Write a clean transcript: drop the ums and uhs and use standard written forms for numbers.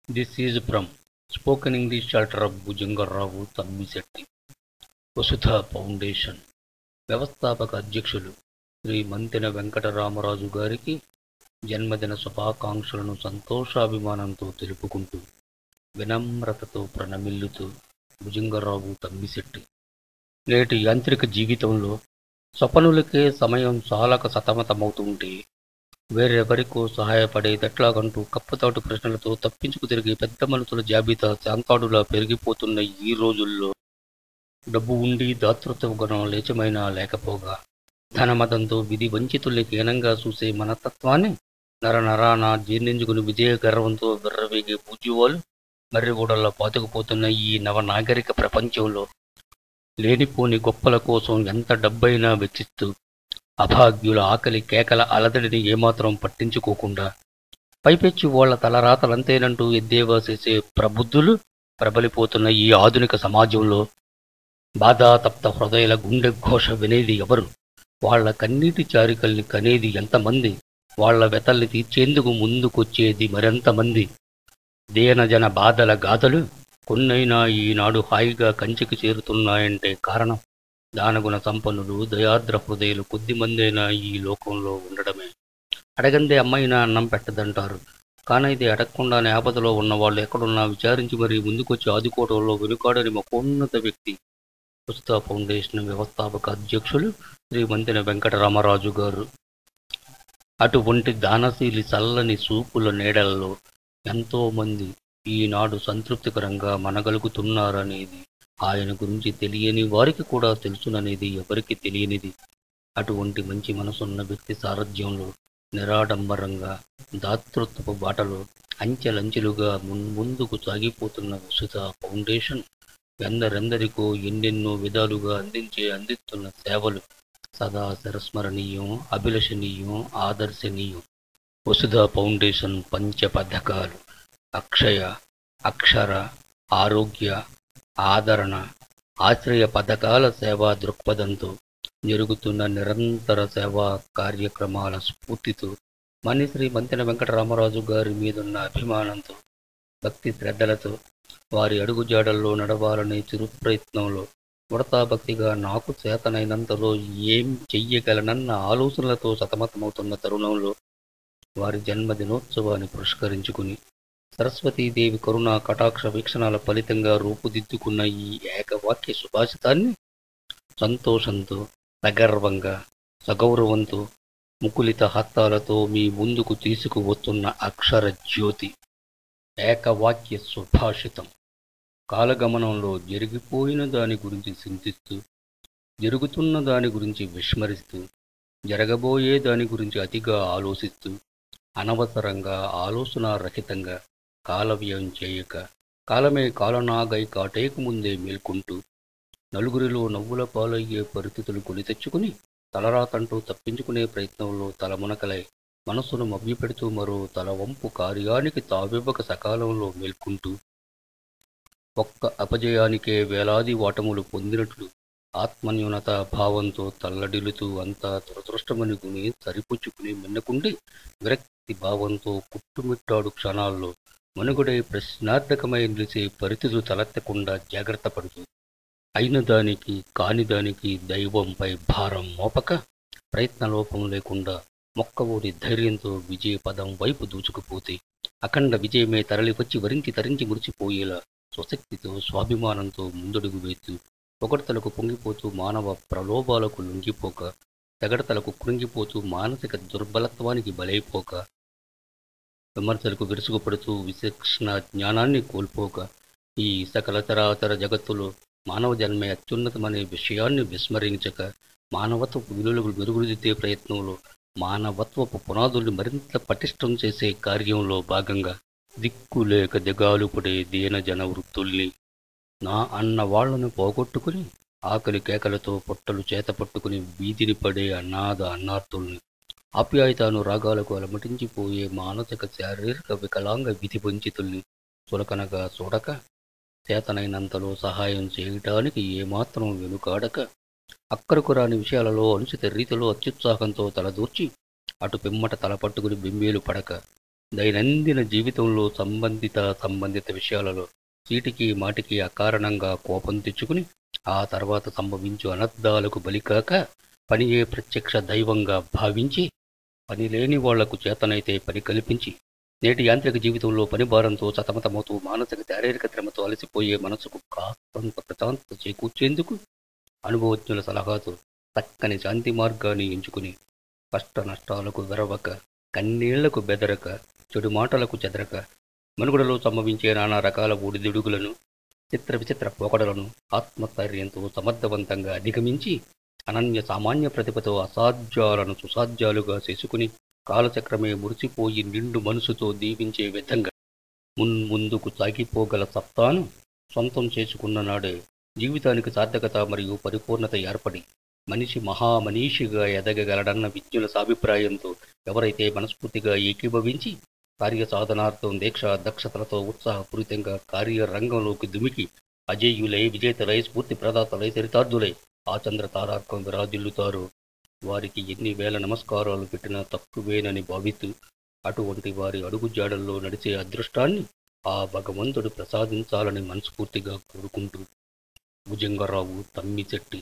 This is from Spoken English Charter of Bhujangarao Tammisetti, Vasudha foundation వ్యవస్థాపక అధ్యక్షులు శ్రీ మంతెన వెంకటరామరాజు గారికి జన్మదిన శుభాకాంక్షలను సంతోషాభిమానంతో తెలుపుకుంటూ వినమ్రతతో ప్రణమిల్లుతూ భుజంగరావు తమ్మిశెట్టి. నేటి యాంత్రిక జీవితంలో స్వపనులకే సమయం చాలక సతమతమవుతుంటే వేరెవరికో సహాయపడేదెట్లాగంటూ కప్పుతాటు ప్రశ్నలతో తప్పించుకు తిరిగే పెద్ద మనుషుల జాబితా శాంతాడులా పెరిగిపోతున్న ఈ రోజుల్లో డబ్బు ఉండి దాతృత్వ గుణం లేచమైనా లేకపోగా ధనమదంతో విధి వంచితుల్ని హీనంగా చూసే మనతత్వాన్ని నరనరాన జీర్ణించుకుని విజయ గర్వంతో విర్రవేగే పూజ్యువాలు మర్రిగూడల్లో పాతుకుపోతున్న ఈ నవనాగరిక ప్రపంచంలో లేనిపోని గొప్పల కోసం ఎంత డబ్బైనా వెచ్చిస్తూ అభాగ్యుల ఆకలి కేకల అలదడిని ఏమాత్రం పట్టించుకోకుండా పైపెచ్చి వాళ్ల తలరాతలంతేనంటూ ఎద్దేవా చేసే ప్రబుద్ధులు ప్రబలిపోతున్న ఈ ఆధునిక సమాజంలో బాధాతప్త హృదయాల గుండె ఘోష వినేది ఎవరు? వాళ్ల కన్నీటి చారికల్ని కనేది ఎంతమంది? వాళ్ల వెతల్ని తీర్చేందుకు ముందుకొచ్చేది మరెంతమంది? దీనజన బాధల గాథలు కొన్నైనా ఈనాడు హాయిగా కంచికి చేరుతున్నాయంటే కారణం దానగుణ సంపన్నులు దయాద్ర హృదయాలు కొద్దిమందైనా ఈ లోకంలో ఉండడమే. అడగందే అమ్మాయినా అన్నం పెట్టదంటారు. కానీ ఇది అడగకుండానే ఆపదలో ఉన్నవాళ్ళు ఎక్కడున్నా విచారించి మరీ ముందుకొచ్చి ఆదుకోవడంలో వెనుకాడని మహోన్నత వ్యక్తి వసుధ ఫౌండేషన్ వ్యవస్థాపక అధ్యక్షులు శ్రీ మంతెన వెంకటరామరాజు గారు. అటువంటి దానశీలి చల్లని చూపుల నీడల్లో ఎంతోమంది ఈనాడు సంతృప్తికరంగా మనగలుగుతున్నారనేది ఆయన గురించి తెలియని వారికి కూడా తెలుసుననేది ఎవరికి తెలియనిది. అటువంటి మంచి మనసున్న వ్యక్తి సారథ్యంలో నిరాడంబరంగా దాతృత్వపు బాటలో అంచెలంచెలుగా ముందుకు సాగిపోతున్న వసుధ ఫౌండేషన్ ఎందరెందరికో ఎన్నెన్నో విధాలుగా అందిస్తున్న సేవలు సదా చిరస్మరణీయం, అభిలషణీయం, ఆదర్శనీయం. వసుధ ఫౌండేషన్ పంచ పథకాలు అక్షయ, అక్షర, ఆరోగ్య, ఆదరణ, ఆశ్రయ పథకాల సేవా దృక్పథంతో జరుగుతున్న నిరంతర సేవా కార్యక్రమాల స్ఫూర్తితో శ్రీ మంతెన వెంకటరామరాజు గారి మీదున్న అభిమానంతో భక్తి శ్రద్ధలతో వారి అడుగుజాడల్లో నడవాలనే చిరు ప్రయత్నంలో ఉడతాభక్తిగా నాకు చేతనైనంతలో ఏం చెయ్యగలనన్న ఆలోచనలతో సతమతమవుతున్న తరుణంలో వారి జన్మదినోత్సవాన్ని పురస్కరించుకుని సరస్వతీదేవి కరుణా కటాక్ష వీక్షణాల ఫలితంగా రూపుదిద్దుకున్న ఈ ఏకవాక్య సుభాషితాన్ని సంతోషంతో, సగర్వంగా, సగౌరవంతో, ముకులిత హస్తాలతో మీ ముందుకు తీసుకువస్తున్న అక్షర జ్యోతి ఏకవాక్య సుభాషితం. కాలగమనంలో జరిగిపోయిన దాని గురించి చింతిస్తూ, జరుగుతున్న దాని గురించి విస్మరిస్తూ, జరగబోయే దాని గురించి అతిగా ఆలోచిస్తూ, అనవసరంగా ఆలోచనారహితంగా కాలవ్యయం చేయక కాలమే కాలనాగై కాటేకు ముందే మేల్కొంటూ నలుగురిలో నవ్వుల పాలయ్యే పరిస్థితులు కొని తెచ్చుకుని తలరాతంటూ తప్పించుకునే ప్రయత్నంలో తలమునకలై మనస్సును మభ్యపెడుతూ మరో తలవంపు కార్యానికి తావివ్వక సకాలంలో మేల్కొంటూ ఒక్క అపజయానికే వేలాది ఓటములు పొందినట్లు ఆత్మన్యూనత భావంతో తల్లడిల్లుతూ అంతా దురదృష్టమనుకుని సరిపుచ్చుకుని మిన్నకుండి విరక్తి భావంతో కుట్టుమిట్టాడు క్షణాల్లో మనుగుడై ప్రశ్నార్థకమై నిలిచే పరిస్థితులు తలెత్తకుండా జాగ్రత్త పడుతూ అయిన దానికి కాని దానికి దైవంపై భారం మోపక ప్రయత్నలోపం లేకుండా మొక్కవోడి ధైర్యంతో విజయ పదం వైపు దూచుకుపోతే అఖండ విజయమే తరలివచ్చి వరించి తరించి మురిచిపోయేలా స్వశక్తితో స్వాభిమానంతో ముందడుగు వేస్తూ పొగడ్తలకు పొంగిపోతూ మానవ ప్రలోభాలకు లొంగిపోక తెగడతలకు కృంగిపోతూ మానసిక దుర్బలత్వానికి బలైపోక విమర్శలకు విరుసుకుపడుతూ విచక్షణ జ్ఞానాన్ని కోల్పోక ఈ సకల చరాచర జగత్తులో మానవ జన్మే అత్యున్నతమనే విషయాన్ని విస్మరించక మానవత్వపు విలువలు మెరుగుదిద్దే ప్రయత్నంలో మానవత్వపు పునాదుల్ని మరింత పటిష్టం చేసే కార్యంలో భాగంగా దిక్కులేక దిగాలు పడే దీనజన వృత్తుల్ని నా అన్న వాళ్లను పోగొట్టుకుని ఆకలి కేకలతో పొట్టలు చేతపట్టుకుని వీధిని పడే అనాథ అన్నార్థుల్ని ఆప్యాయతాను రాగాలకు అలమటించిపోయే మానసిక శారీరక వికలాంగ విధి వంచితుల్ని చులకనగా చూడక చేతనైనంతలో సహాయం చేయటానికి ఏమాత్రం వెనుకాడక అక్కరకు రాని విషయాలలో అనుచిత రీతిలో అత్యుత్సాహంతో తలదూర్చి అటు పిమ్మట తలపట్టుకుని బింబేలు పడక దైనందిన జీవితంలో సంబంధిత విషయాలలో చీటికి మాటికి అకారణంగా కోపం తెచ్చుకుని ఆ తర్వాత సంభవించు అనర్థాలకు బలికాక పనియే ప్రత్యక్ష దైవంగా భావించి పని లేని వాళ్లకు చేతనైతే పని కల్పించి నేటి యాంత్రిక జీవితంలో పని భారంతో సతమతమవుతూ మానసిక శారీరక శ్రమతో అలసిపోయే మనసుకు కాస్తంత ప్రశాంతత చేకూర్చేందుకు అనుభవజ్ఞుల సలహాతో చక్కని శాంతి మార్గాన్ని ఎంచుకుని కష్ట నష్టాలకు వెరవక కన్నీళ్లకు బెదరక చెడు మాటలకు చెదరక మనుగడలో సంభవించే నానా రకాల ఒడిదుడుగులను చిత్ర విచిత్ర పోకడలను ఆత్మస్థైర్యంతో సమర్థవంతంగా అధిగమించి అనన్య సామాన్య ప్రతిభతో అసాధ్యాలను సుసాధ్యాలుగా చేసుకుని కాలచక్రమే మురిసిపోయి నిండు మనసుతో దీవించే విధంగా ముందుకు సాగిపోగల సత్తాను సొంతం చేసుకున్న నాడే జీవితానికి సార్థకత మరియు పరిపూర్ణత ఏర్పడి మనిషి మహామనీషిగా ఎదగగలడన్న విజ్ఞుల అభిప్రాయంతో ఎవరైతే మనస్ఫూర్తిగా ఏకీభవించి కార్యసాధనార్థం దక్షతలతో ఉత్సాహపూరితంగా కార్యరంగంలోకి దుమికి అజేయులై విజేతలై స్ఫూర్తి ప్రదాతలై చరితార్థులై ఆ చంద్ర తారార్కం విరాజిల్లుతారు. వారికి ఎన్ని వేల నమస్కారాలు పెట్టినా తక్కువేనని భావిస్తూ అటువంటి వారి అడుగుజాడల్లో నడిచే అదృష్టాన్ని ఆ భగవంతుడు ప్రసాదించాలని మనస్ఫూర్తిగా కోరుకుంటూ భుజంగరావు తమ్మిశెట్టి.